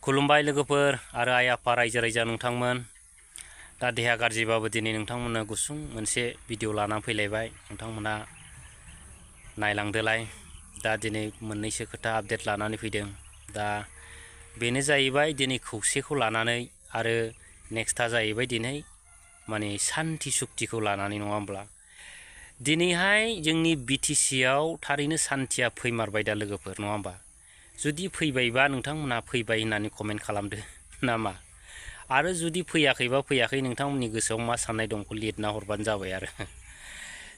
खुलुमबाय लोगोफोर आरो आइ आफा रायजो राजा नोंथांमोन दा देहा गाज्रिबाबो दिनै नोंथांमोननो गुसुं मोनसे भिडिअ लानानै फैलायबाय नोंथांमोना नायलांदोलाय दा दिनै मोननैसो खोथा आपडेट लानानै फैदों दा बेनो जाहैबाय दिनै खौसेखौ लानानै आरो नेक्स्टआ जाहैबाय दिनै माने शान्ति सुक्तिखौ लानानै नङा होमब्ला दिनैहाय जोंनि बिटिसि आव थारैनो शान्तिया फैमारबाय दा लोगोफोर नङा होमबा जुदि फैबायबा नोंथांमोना फैबाय होननानै कमेन्ट खालामदो नामा आरो जुदि फैयाखैबा फैयाखै नोंथांमोननि गोसोआव मा साननाय दं बेखौ लिरना हरबानो जाबाय आरो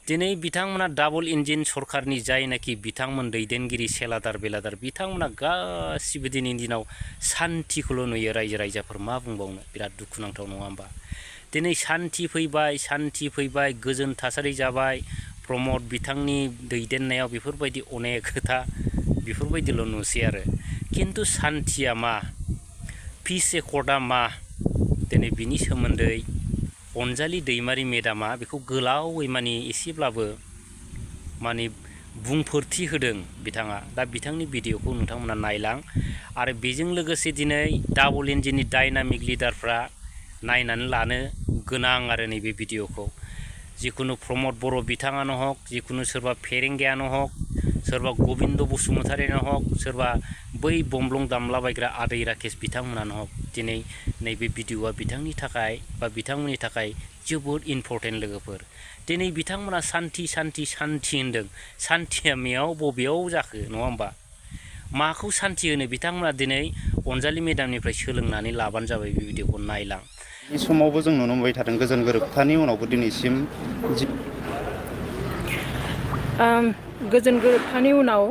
दिनै बिथांमोना डाबल इन्जिन सरकारनि जायनाखि बिथांमोन दैदेनगिरि सेलादार बेलादार बिथांमोना गासिबो दिनैनि दिनाव शान्तिखौल' नुयो रायजो राजाफोर मा बुंबावनो बिराद दुखुनांथाव नङा होमबा दिनै शान्ति फैबाय गोजोन थासारि जाबाय प्रमद बिथांनि दैदेननायाव बेफोरबायदि अनेक खोथा बेफोरबायदिल' नुसै आरो किन्तु शान्तिया मा पिस एकर्डआ मा दिनै बिनि सोमोन्दै अनजालि दैमारि मेडामा बेखौ गोलावै माने एसेब्लाबो माने बुंफोरथि होदों बिथाङा दा बिथांनि भिडिअखौ नोंथांमोना नायलां आरो बेजों लोगोसे दिनै डाबल इन्जिननि डायनामिक लिडारफ्रा नायनानै लानो गोनां आरो नैबे भिडिअखौ जिखुनु प्रमद बर' बिथाङानो हक जिखुनु सोरबा फेरेंगायानो हक सोरबा गबिन्द बसुमतारियानो हक सोरबा बै बमब्लं दामलाबायग्रा आदै राकेश बिथांमोनानो हक दिनै नैबे भिडिअआ बिथांनि थाखाय बा बिथांमोननि थाखाय जोबोद इम्परटेन्ट लोगोफोर दिनै बिथांमोना शान्ति होनदों शान्तिया मेयाव बबेयाव जाखो नङा होमबा माखौ शान्ति होनो बिथांमोना दिनै अनजालि मेडामनिफ्राय सोलोंनानै लाबानो जाबाय बे भिडिअखौ नायलां बे समावबो जों नुनो मोनबाय थादों गोजोन गोरोबथानि उनावबो दिनैसिम गोजोन गोरोबथानि उनाव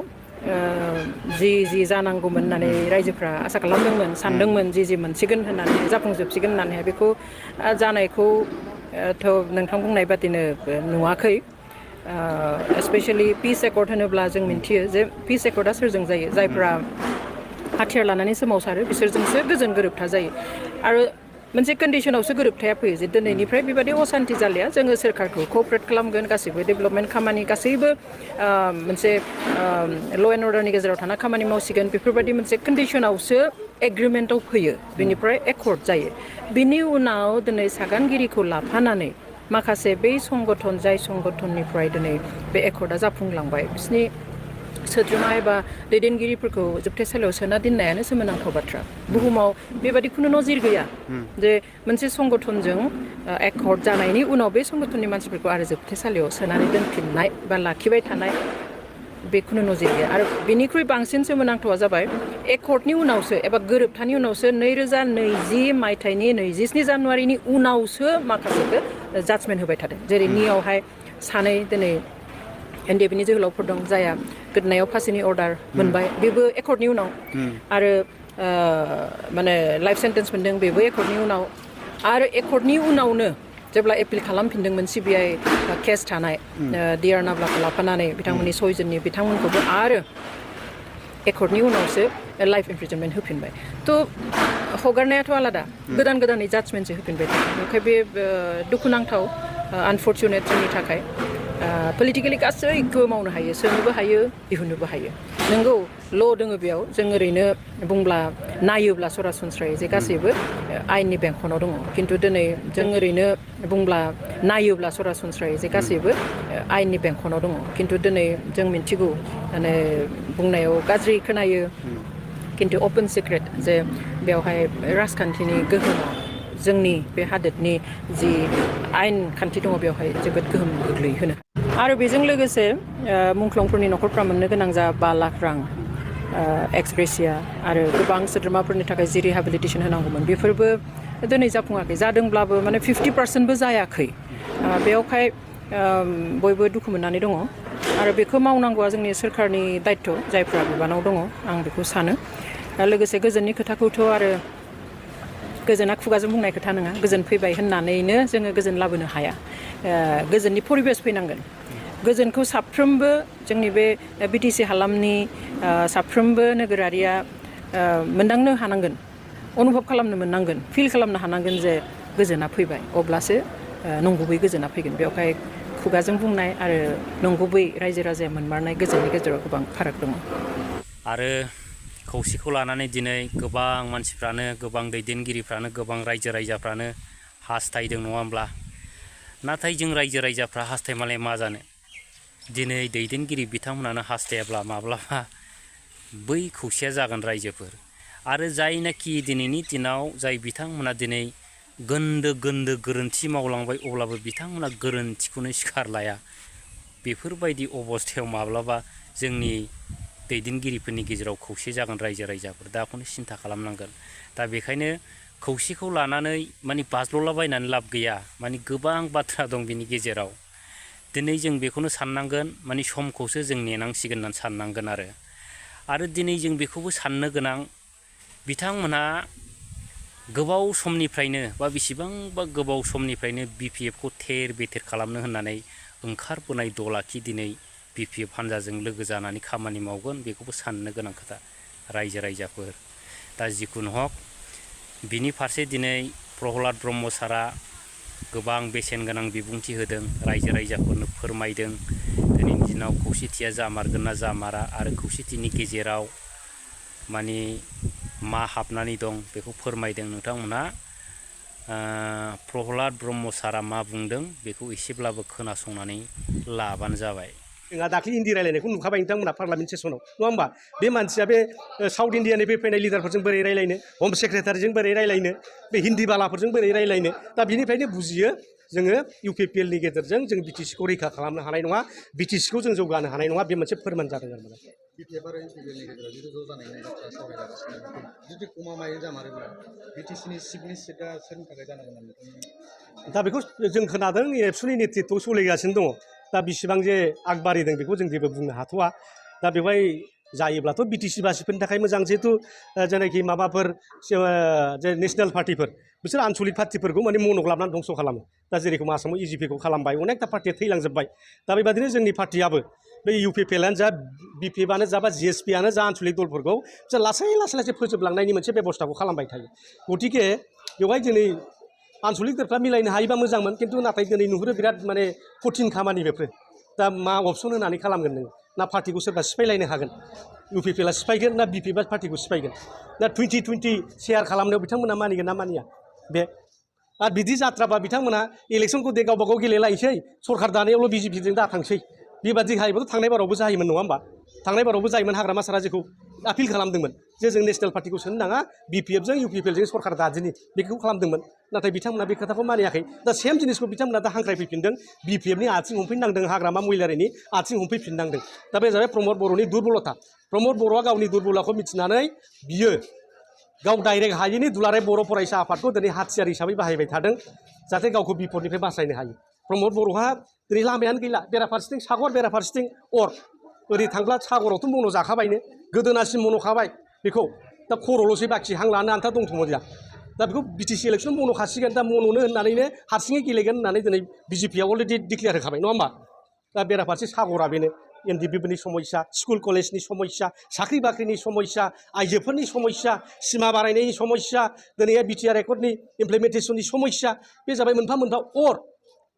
जि जानांगौमोन होननानै रायजोफ्रा आसा खालामदोंमोन सानदोंमोन जि मोनसिगोन होननानै जाफुंजोबसिगोन होननानै बेखौ जानायखौ थ' नोंथां बुंनाय बादिनो नुवाखै स्पेशली पिस एकर्ड होनोब्ला जों मिन्थियो जे पिस एकर्डआ सोरजों जायो जायफ्रा हाथियार लानानै सोमावसारो बिसोरजोंसो गोजोन गोरोबथा जायो आरो मोनसे कन्डिशनावसो गोरोबथाया फैयो जे दिनैनिफ्राय बेबायदि असान्ति जालिया जोङो सोरखारखौ क'अपारेट खालामगोन गासैबो डेभेलपमेन्ट खामानि गासैबो मोनसे ल' एन्ड अर्डारनि गेजेराव थाना खामानि मावसिगोन बेफोरबायदि मोनसे कन्डिशनावसो एग्रिमेन्टआव फैयो बेनिफ्राय एकर्ड जायो बिनि उनाव दिनै सागानगिरिखौ लाफानानै माखासे बै संगठन जाय संगठननिफ्राय दिनै बे एकर्डआ जाफुंलांबाय बिसिनि सोद्रोमा एबा दैदेनगिरिफोरखौ जोबथेसालियाव सोना दोननायानो सोमोनांथाव बाथ्रा बुहुमाव बेबादि खुनु नजिर गैया जे मोनसे संगठनजों एकर्ड जानायनि उनाव बे संगठननि मानसिफोरखौ आरो जोबथेसालियाव सोनानै दोनफिननाय बा लाखिबाय थानाय बे खुनु नजिर गैया आरो बेनिख्रुइ बांसिन सोमोनांथावा जाबाय एकर्डनि उनावसो एबा गोरोबथानि उनावसो 2020 मायथाइनि 27 जानुवारिनि उनावसो माखासेखौ जाजमेन्ट होबाय थादों जेरै नियावहाय सानै दिनै एनडिएफनि जोहोलावफोर दं जायहा गोदोनायाव फासिनि अर्डार मोनबाय बेबो एकर्डनि उनाव आरो माने लाइफ सेन्टेन्स मोनदों बेबो एकर्डनि उनाव आरो एकर्डनि उनावनो जेब्ला एपिल खालामफिनदोंमोन सिबिआइ केस थानाय डिआर नाब्लाखौ लाफानानै बिथांमोननि सयजननि बिथांमोनखौबो आरो एकर्डनि उनावसो लाइफ इमप्रिजनमेन्ट होफिनबाय थ' हगारनायाथ' आलादा गोदानै जाजमेन्टसो होफिनबाय ओंखाय बे दुखुनांथाव आनफर्चुनेट जोंनि थाखाय पलिटिकेलि गासैखौबो मावनो हायो सोनोबो हायो दिहुननोबो हायो नंगौ ल' दोङो बेयाव जों ओरैनो बुंब्ला नायोब्ला सरासनस्रायै जे गासैबो आयेननि बेंखनाव दङ खिन्थु दिनै जों ओरैनो बुंब्ला नायोब्ला सरासनस्रायै जे गासैबो आयेननि बेंखनाव दङ खिन्थु दिनै जों मिन्थिगौ माने बुंनायाव गाज्रि खोनायो खिन्थु अपेन सिक्रेट जे बेवहाय राजखान्थिनि गोहोमा जोंनि बे हादोरनि जि आयेन खान्थि दङ बेवहाय जोबोद गोहोम गोग्लैहोनो आरो बेजों लोगोसे मुंख्लंफोरनि न'खरफ्रा मोननो गोनां जा 5 लाख रां एक्सग्रेसिया आरो गोबां सोद्रोमाफोरनि थाखाय जि रिहेबिलिटेसन होनांगौमोन बेफोरबो दिनै जाफुङाखै जादोंब्लाबो माने 50%बो जायाखै बेवहाय बयबो दुखु मोननानै दङ आरो बेखौ मावनांगौआ जोंनि सोरखारनि दायित्व जायफ्रा बिबानाव दङ आं बेखौ सानो लोगोसे गोजोननि खोथाखौथ' आरो गोजोना खुगाजों बुंनाय खोथा नङा गोजोन फैबाय होननानैनो जोङो गोजोन लाबोनो हाया गोजोननि परिबेस फैनांगोन गोजोनखौ साफ्रोमबो जोंनि बे बिटिसि हालामनि साफ्रोमबो नोगोरारिया मोनदांनो हानांगोन अनुभब खालामनो मोननांगोन फिल खालामनो हानांगोन जे गोजोना फैबाय अब्लासो नंगुबै गोजोना फैगोन बेवहाय खुगाजों बुंनाय आरो नंगुबै रायजो राजाया मोनमारनाय गोजोननि गेजेराव गोबां फाराग दङ आरो खौसेखौ लानानै दिनै गोबां मानसिफ्रानो गोबां दैदेनगिरिफ्रानो गोबां रायजो राजाफ्रानो हास्थायदों नङा होमब्ला नाथाय जों रायजो राजाफ्रा हास्थायमालाय मा जानो दिनै दैदेनगिरि बिथांमोनानो हास्थायाब्ला माब्लाबा बै खौसेया जागोन रायजोफोर आरो जायनाखि दिनैनि दिनाव जाय बिथांमोना दिनै गोन्दो गोरोन्थि मावलांबाय अब्लाबो बिथांमोना गोरोन्थिखौनो सिखार लाया बेफोरबायदि अबस्थायाव माब्लाबा जोंनि दैदेनगिरिफोरनि गेजेराव खौसे जागोन रायजो राजाफोर दा बेखौनो सिन्था खालामनांगोन दा बेखायनो खौसेखौ लानानै माने बाज्ल'लाबायनानै लाब गैया माने गोबां बाथ्रा दं बिनि गेजेराव दिनै जों बेखौनो साननांगोन माने समखौसो जों नेनांसिगोन होननानै साननांगोन आरो दिनै जों बेखौबो साननो गोनां बिथांमोनहा गोबाव समनिफ्रायनो बा बेसेबांबा गोबाव समनिफ्रायनो BPF खौ थेर बेथेर खालामनो होननानै ओंखारबोनाय दलाखि दिनै BPF हान्जाजों लोगो जानानै खामानि मावगोन बेखौबो साननो गोनां खोथा रायजो राजाफोर दा जिखुनु हक बिनि फारसे दिनै प्रहलाद ब्रह्म सारा गोबां बेसेन गोनां बिबुंथि होदों रायजो राजाफोरनो फोरमायदों दिनैनि दिनाव खौसेथिया जामारगोन ना जामारा आरो खौसेथिनि गेजेराव माने मा हाबनानै दं बेखौ फोरमायदों नोंथांमोनहा प्रहलाद ब्रह्म सारा मा बुंदों बेखौ एसेब्लाबो खोनासंनानै लाबानो जाबाय जोंहा दाख्लै हिन्दी रायलायनायखौ नुखाबाय नोंथांमोना पार्लामेन्ट सेसनाव नङा होमबा बे मानसिया बे साउथ इण्डियानिफ्राय फैनाय लिडारफोरजों बोरै रायलायनो हम सेक्रेटारिजों बोरै रायलायनो बे हिन्दी बालाफोरजों बोरै रायलायनो दा बिनिफ्रायनो बुजियो जोङो UPPL नि गेजेरजों जों BTC खौ रैखा खालामनो हानाय नङा BTC खौ जों जौगानो हानाय नङा बे मोनसे फोरमान जादों आरो माने BPF आरो UPPL नि गेजेराव जिथु ज' जानायनि बाथ्रा सावरायगासिनो जुदि गमामायै जामारोब्ला BTC नि सिटनि सिटआ सोरनि थाखाय जानांगोन होननानै दा बेखौ जों खोनादों एबसुनि नेतृत्वआव सोलिगासिनो दङ दा बिसिबां जे आगबारिदों बेखौ जों जेबो बुंनो हाथ'वा दा बेवहाय जायोब्लाथ' BTC बासिफोरनि थाखाय मोजां जिहेतु जेनाखि माबाफोर जे नेसनेल पार्टिफोर बिसोर आनसलिक पार्टिफोरखौ माने मनक लाबनानै धंस' खालामो दा जेरेखम आसामाव EGP खौ खालामबाय अनेकथा पार्टिया थैलांजोब्बाय दा बेबादिनो जोंनि पार्टियाबो बे UPPLआनो जा BPF आनो जा बा GSP आनो जा आनसलिक दलफोरखौ बिसोर लासै फोजोबलांनायनि मोनसे बेबस्थाखौ खालामबाय थायो गतिके बेवहाय दिनै आनसलिक दलफ्रा मिलायनो हायोबा मोजांमोन खिन्थु नाथाय दिनै नुहुरो बिराद माने कठिन खामानि बेफोर दा मा अपसन होनानै खालामगोन नोङो ना पार्टिखौ सोरबा सिफायलायनो हागोन UPPLआ सिफायगोन ना BPF पार्टिखौ सिफायगोन दा 2020 शेयार खालामनायाव बिथांमोना मानिगोन ना मानिया बे आरो बिदि जाथ्राबा बिथांमोना इलेक्सनखौ दे गावबा गाव गेलेलायसै सरकार दानायावल' BJPजों दा थांसै बेबादि हायोबाथ' थांनाय बारावबो जायोमोन नङा होमबा थांनाय बारावबो जायोमोन हाग्रामा सारा जेखौ आपिल खालामदोंमोन जे जों नेसनेल पार्टिखौ सोनो नाङा BPFजों UPPLजों सरकार दादिनि बेखौ खालामदोंमोन नाथाय बिथांमोना बे खोथाखौ मानियाखै दा सेम जिनिसखौ बिथांमोना दा हांख्रायफैफिनदों BPFनि आथिं हमफैनांदों हाग्रामा महिलारिनि आथिं हमफैफिननांदों दा बे जाबाय प्रमद बर'नि दुरबलथा प्रमद बर'आ गावनि दुरबलताखौ मिथिनानै बियो गाव डाइरेक्ट हायैनि दुलाराय बर' फरायसा आफादखौ दिनै हाथियार हिसाबै बाहायबाय थादों जाहाथे गावखौ बिपदनिफ्राय बासायनो हायो प्रमद बर'हा दिनै लामायानो गैला बेराफारसेथिं सागर बेराफारसेथिं अर ओरै थांब्ला सागरावथ' मन' जाखाबायनो गोदोनासिम मन'खाबाय बेखौ दा खर'ल'सै बाखि हां लानो आन्था दंथ'मोन जा दा बेखौ BTC इलेक्सन मन'खासिगोन दा मन'नो होननानैनो हारसिङै गेलेगोन होननानै दिनै BJPआ अलरेडि डिक्लेयार होखाबाय नङा होमबा दा बेराफारसे सागरा बेनो NDPनि समस्या स्कुल कलेजनि समस्या साख्रि बाख्रिनि समस्या आइजोफोरनि समस्या सिमा बारायनायनि समस्या दिनै BTR रेकर्डनि इमप्लिमेन्टेसननि समस्या बे जाबाय मोनफा मोनफा अर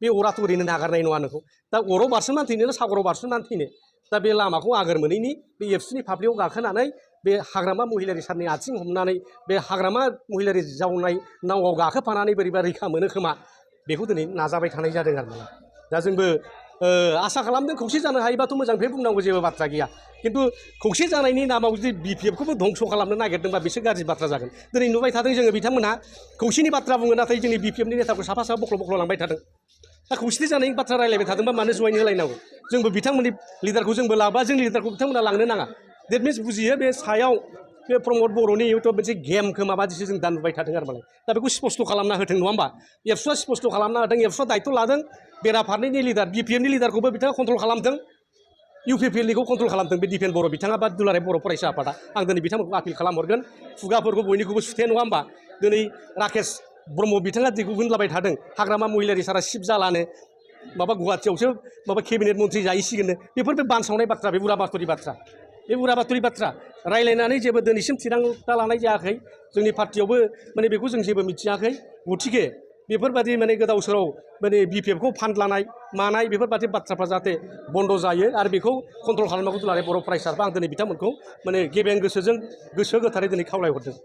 बे अराथ' ओरैनो नागारनाय नङा नोंखौ दा अराव बारसोमनानै थैनो ना सागराव बारसोमनानै थैनो दा बे लामाखौ आगोर मोनैनि बे एबसुनि फाफ्लियाव गाखोनानै बे हाग्रामा महिलारि सारनि आथिं हमनानै बे हाग्रामा महिलारि जावनाय नावआव गाखोफानानै बोरैबा रैखा मोनो खोमा बेखौ दिनै नाजाबाय थानाय जादों आरो ना दा जोंबो आसा खालामदों खौसे जानो हायोबाथ' मोजांनिफ्राय बुंनांगौ जेबो बाथ्रा गैया खिन्थु खौसे जानायनि नामाव जुदि BPFखौबो धंस' खालामनो नागिरदोंबा बिसोर गाज्रि बाथ्रा जागोन दिनै नुबाय थादों जोङो बिथांमोनहा खौसेनि बाथ्रा बुङो नाथाय जोंनि BPFनि नेताखौ साफा बख्ल' लांबाय थादों दा खौसेथि जानायनि बाथ्रा रायलायबाय थादोंबा मानो जयेन होलायनांगौ जोंबो बिथांमोननि लिडारखौ जोंबो लाबा जोंनि लिडारखौ बिथांमोना लांनो नाङा देट मिन्स बुजियो बे सायाव बे प्रमद बर'नि इउटुब मोनसे गेमखौ माबादिसो जों दा नुबाय थादों आरो मालाय दा बेखौ स्पस्ट खालामना होथों नङा होमबा एबसुआ स्पस्ट खालामना होथों एबसुआ दायथ' लादों बेराफारनैनि लिडार BPFनि लिडारखौबो बिथाङा कन्ट्रल खालामथों UPPLनिखौ कन्ट्रल खालामथों बे डिफेन बर' बिथाङा बा दुलाराय बर' फरायसा आफादा आं दिनै बिथांमोनखौ आपिल खालामहरगोन खुगाफोरखौ बयनिखौबो सुथे नङा होमबा दिनै राकेश ब्रह्म बिथाङा जेखौ होनलाबाय थादों हाग्रामा महिलारि सारा शिब जालानो माबा गुवाहाटियावसो माबा केबिनेट मन्थ्रि जाहैसिगोननो बेफोर बे बानसावनाय बाथ्रा बे उराबातरि बाथ्रा बे उराबातरि बाथ्रा रायलायनानै जेबो दिनैसिम थिरांथा लानाय जायाखै जोंनि पार्टियावबो माने बेखौ जों जेबो मिथियाखै गतिके बेफोरबायदि माने गोदाव सोराव माने BPF खौ फान्ड लानाय मानाय बेफोरबायदि बाथ्राफ्रा जाहाथे बन्द जायो आरो बेखौ कन्ट्रल खालामनांगौ होननानै बर' फरायसाफोरा आं दिनै बिथांमोनखौ माने गेबें गोसोजों गोसो गोथारै दिनै खावलायहरदों।